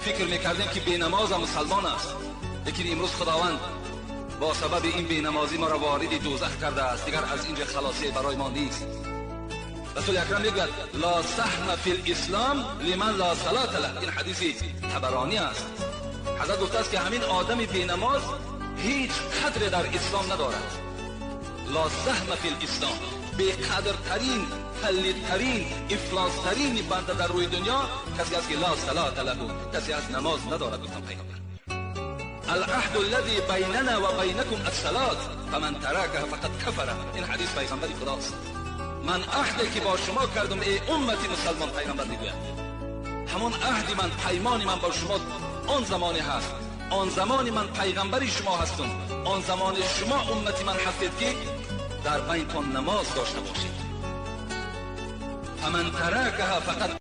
فکر میکردیم که بینماز مسلمان است، لیکن امروز خداوند با سبب این بینمازی ما را وارد دوزخ کرده است. دیگر از اینجا خلاصی برای ما نیست. رسول اکرم میگوید لا سهم فی الاسلام لمن لا صلاة له. این حدیث طبرانی است. حضرت گفته است که همین آدم بینماز هیچ قدر در اسلام ندارد. لا سهم فی الاسلام، بی‌قدرترین، پلیدترین، افلاس‌ترین بنده در روی دنیا کسی است که لا صلاة له، کسی از نماز ندارد. گفتم پیغمبر العهد الذي بيننا وبينكم الصلاة فمن تركها فقد كفر. این حدیث پیغمبر خداست. من عهدی که با شما کردم ای امتی مسلمان، پیغمبر میگوید همون عهدی من، پیمانی من با شما آن زمانی هست، آن زمانی من پیغمبری شما هستم، آن زمان شما امتی من هستید که در بینتون نماز داشته باشید. فمن ترکها فقط